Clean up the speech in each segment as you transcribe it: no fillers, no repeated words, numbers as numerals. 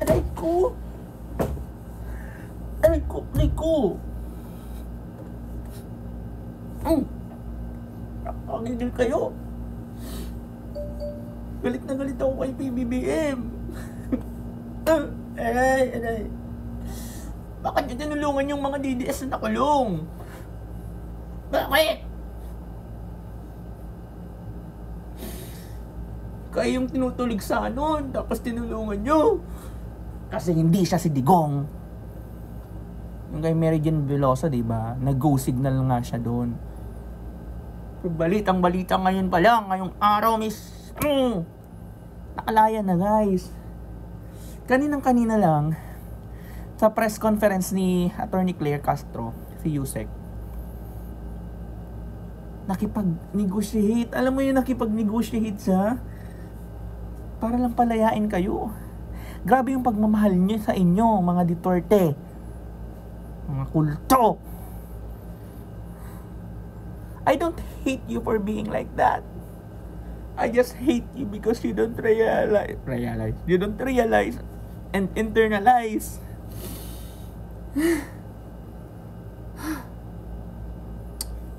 Aray ko! Aray ko! Aray ko! Nakakagigil kayo. Galit na galit ako kay PBBM. Aray. Bakit niyo tinulungan yung mga DDS na nakulong? Bakit? Kayo yung tinutulig sa nun, tapos tinulungan nyo. Kasi hindi siya si Digong. Yung kay Mary Jane Velosa, diba? Nag-go signal nga siya doon. Balitang balita ngayon pa lang, ngayong araw, miss. Nakalaya na, guys. Kanina lang, sa press conference ni Attorney Claire Castro, si Yusek, nakipag-negotiate. Alam mo yun, nakipag-negotiate siya para lang palayain kayo. Grabe yung pagmamahal niyo sa inyo, mga Duterte. Mga kulto. I don't hate you for being like that. I just hate you because you don't realize. You don't realize and internalize.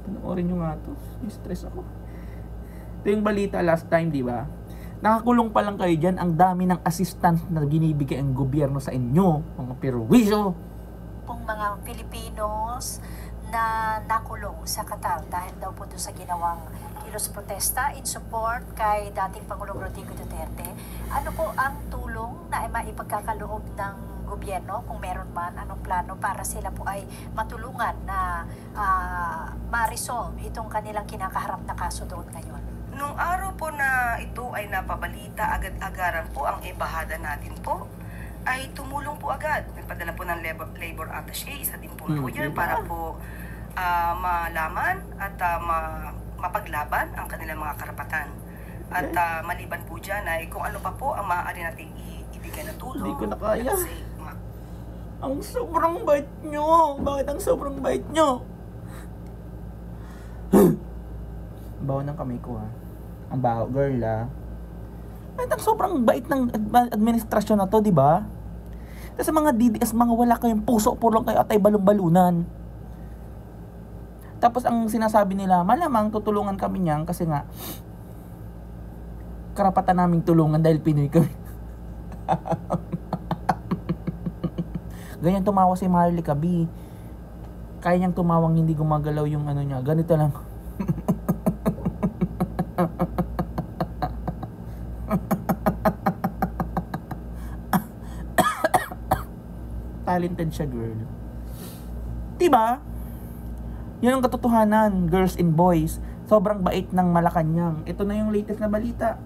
Panoorin nyo nga to. May stress ako. Ito yung balita last time, di ba? Nakakulong pa lang kayo dyan. Ang dami ng assistance na binibigay ang gobyerno sa inyo. Mga perwisyo. Kung mga Filipinos na nakulong sa Qatar dahil daw po doon sa ginawang kilos protesta in support kay dating Pangulong Rodrigo Duterte. Ano po ang tulong na maipagkakaloob ng gobyerno, kung meron man, anong plano para sila po ay matulungan na ma-resolve itong kanilang kinakaharap na kaso doon ngayon? Nung araw po na ito ay napabalita, agad-agaran po ang embahada natin po ay tumulong po agad. Nagpadala po ng labor attaché, isa din po po yan para po malaman at mapaglaban ang kanilang mga karapatan. At maliban po dyan ay kung ano pa po ang maaari natin ibigay na tulong. Hindi ko na kaya. Ang sobrang bait nyo. Bakit ang sobrang bait nyo? Bawa ng kamay ko, ha. Ang baho, girl, ha. Bakit ang sobrang bait ng administrasyon na to, di ba? Kasi mga DDS, mga wala kayong puso, puro lang kayo atay balong-balunan. Tapos ang sinasabi nila, malamang tutulungan kami niyan kasi nga karapatan naming tulungan dahil Pinoy kami. Ganyan tumawa si Marley Cabi. Kaya niyang tumawang hindi gumagalaw yung ano niya. Ganito lang. Talented siya, girl. Diba? Yun ang katotohanan, girls and boys. Sobrang bait ng Malacanang. Ito na yung latest na balita.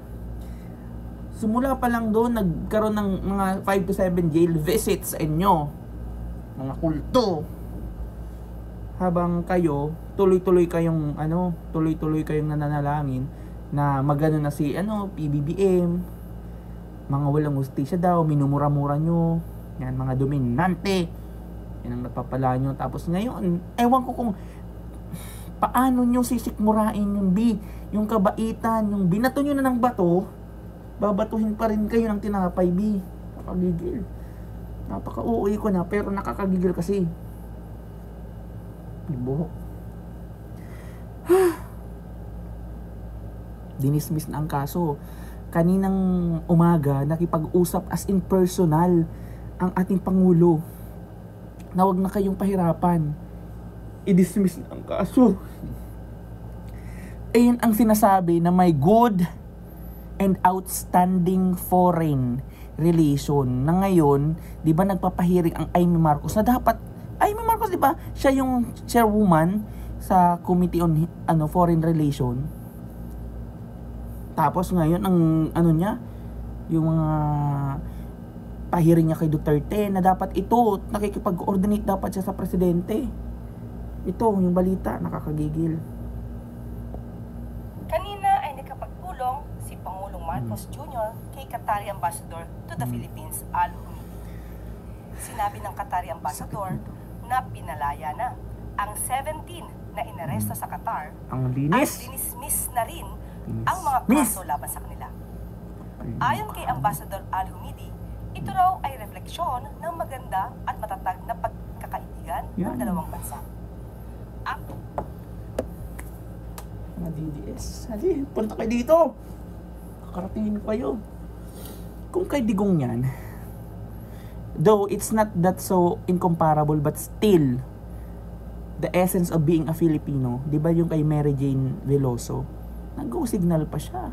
Simula pa lang doon, nagkaroon ng mga 5 to 7 jail visits sa inyo. Mga kulto. Habang kayo, tuloy-tuloy kayong nananalangin na magano na si PBBM. Mga walang hustisya daw, minumura-mura nyo. Yan, mga dominante. Yan ang napapala nyo. Tapos ngayon, ewan ko kung paano nyo sisikmurain yung kabaitan, yung binato nyo na ng bato, babatuhin pa rin kayo ng tinapay, Nakakagigil. Napaka-uuwi ko na, pero nakakagigil kasi. Buhok. Dinismiss na ang kaso. Kaninang umaga, nakipag-usap as in personal ang ating Pangulo na wag na kayong pahirapan. I-dismiss na ang kaso. Ayun ang sinasabi na may good and outstanding foreign relation na ngayon, di ba nagpapahiring ang Amy Marcos na dapat, Amy Marcos di ba, siya yung chairwoman sa Committee on Foreign Relation. Tapos ngayon ang niya, yung mga pahiring niya kay Duterte na dapat ito, nakikipag-coordinate dapat siya sa presidente. Ito, yung balita, nakakagigil. Kanina ay nakapagpulong si Pangulong Marcos Jr. kay Qatari Ambassador to the Philippines, Al Humidi. Sinabi ng Qatari Ambassador na pinalaya na ang 17 na inaresto sa Qatar Ang at linis. dinismiss na rin ang mga kaso laban sa kanila. Ayon kay Ambassador Al Humidi, ito raw ay proteksyon ng maganda at matatag na pagkakaibigan ng Yan. dalawang bansa. Mga DDS. Hali, punta kayo dito. Kakaratingin ko kayo. Kung kay Digong yan, though it's not that so incomparable, but still, the essence of being a Filipino, di ba yung kay Mary Jane Veloso, nag-go signal pa siya.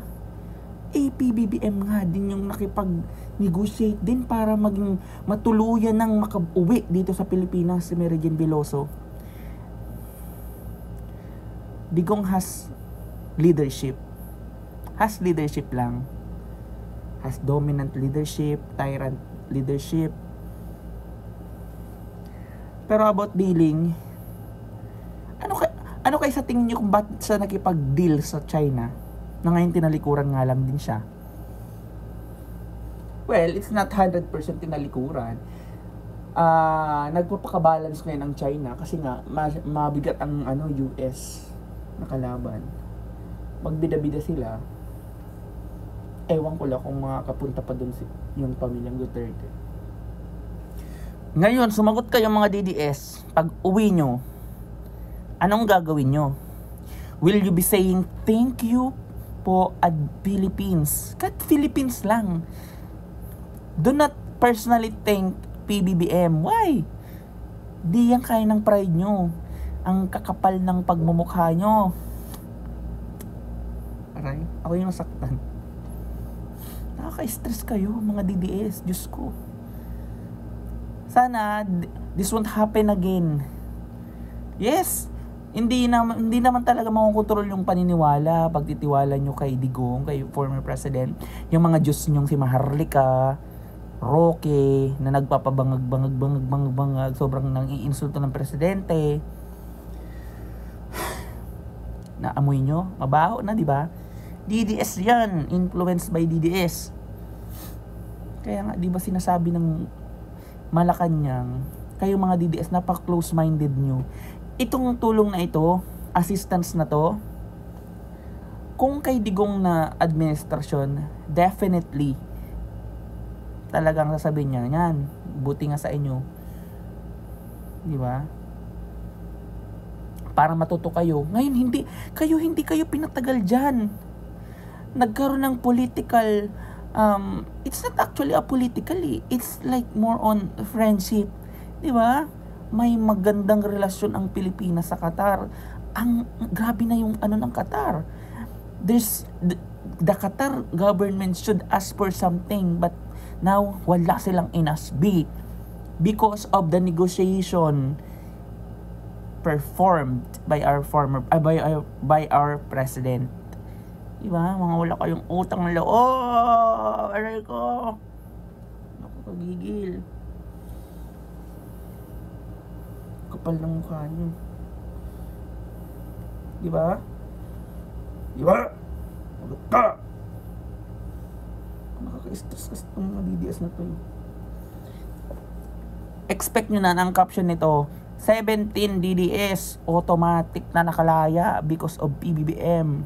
PBBM nga din yung nakipag-negotiate din para maging matuluyan ng makauwi dito sa Pilipinas si Mary Jane Veloso. Digong has leadership. Has leadership lang. Has dominant leadership, tyrant leadership. Pero about dealing, ano kay sa tingin niyo kung bakit siya nakipag-deal sa China na ngayon tinalikuran nga lang din siya? Well, it's not 100% tinalikuran. Nagpapakabalance ngayon ang China kasi nga mabigat ang US na kalaban. Magbida-bida sila. Ewan ko lang kung makakapunta pa dun yung pamilyang Duterte. Ngayon, sumagot kayo mga DDS. Pag uwi nyo, anong gagawin nyo? Will you be saying thank you po at Philippines? Kahit Philippines lang. Do not personally thank PBBM. Why? Di yan kaya ng pride nyo. Ang kakapal ng pagmumukha nyo. Aray, ako yung nasaktan. Nakaka-stress kayo mga DDS. Diyos ko. Sana this won't happen again. Yes, hindi naman talaga makukontrol yung paniniwala, pagtitiwala nyo kay Digong, kay former president, yung mga Diyos nyong si Maharlika, Roque, na nagpapabangag, sobrang nang-iinsulto ng presidente. Naamoy nyo? Mabaho na, di ba? DDS yan, influenced by DDS. Kaya nga, di ba sinasabi ng Malacanang, kayo mga DDS, napaka-close-minded nyo. Itong tulong na ito, assistance na to, kung kay Digong na administrasyon, definitely, talagang sasabihin niya, yan, buti nga sa inyo. Di ba? Para matuto kayo. Ngayon, hindi kayo pinatagal dyan. Nagkaroon ng political, it's not actually a politically, it's like more on friendship. Di ba? May magandang relasyon ang Pilipinas sa Qatar. Grabe na yung ng Qatar. The Qatar government should ask for something, but now wala silang inasbi because of the negotiation performed by our by our president. Diba? Mga wala kayong utang na loob. Aray ko. Nakakagigil. Kapal ng mukha niyo. Diba? Diba? Magot ka! Nakaka-stress kasi itong mga DDS na to. Expect nyo na ang caption nito, 17 DDS automatic na nakalaya because of PBBM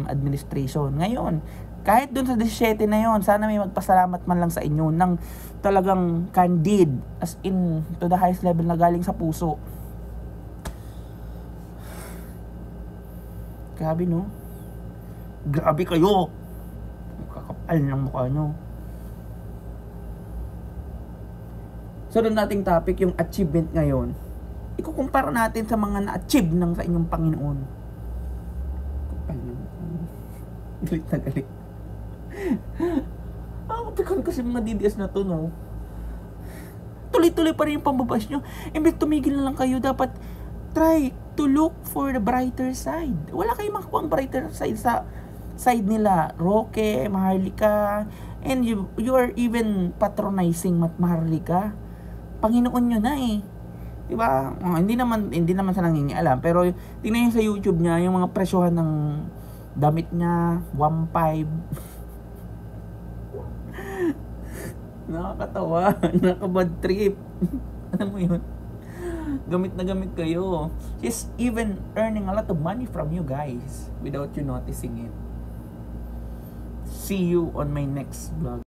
administration. Ngayon, kahit dun sa 17 na yon, sana may magpasalamat man lang sa inyo ng talagang candid, as in to the highest level na galing sa puso. Grabe, no? Grabe kayo! Kakapal ng mukha nyo. So, doon nating topic, yung achievement ngayon. Ikukumpara natin sa mga na-achieve ng sa inyong Panginoon. Kapal ng mukha nyo. Galit na galit. Pikon kasi mga DDS na to, no? Tuloy-tuloy pa rin yung pambabash nyo. Imbes tumigil na lang kayo, dapat try to look for the brighter side. Wala kayong makuha ang brighter side sa side nila. Roque, Maharlika, and you are even patronizing Maharlika. Panginoon nyo na eh. Diba? Hindi naman sa nangingialam, pero tingnan nyo sa YouTube niya, yung mga presyohan ng damit niya, 1.5. Nakakatawa. Nakabad trip. Alam mo yun? Gamit na gamit kayo. She's even earning a lot of money from you guys without you noticing it. See you on my next vlog.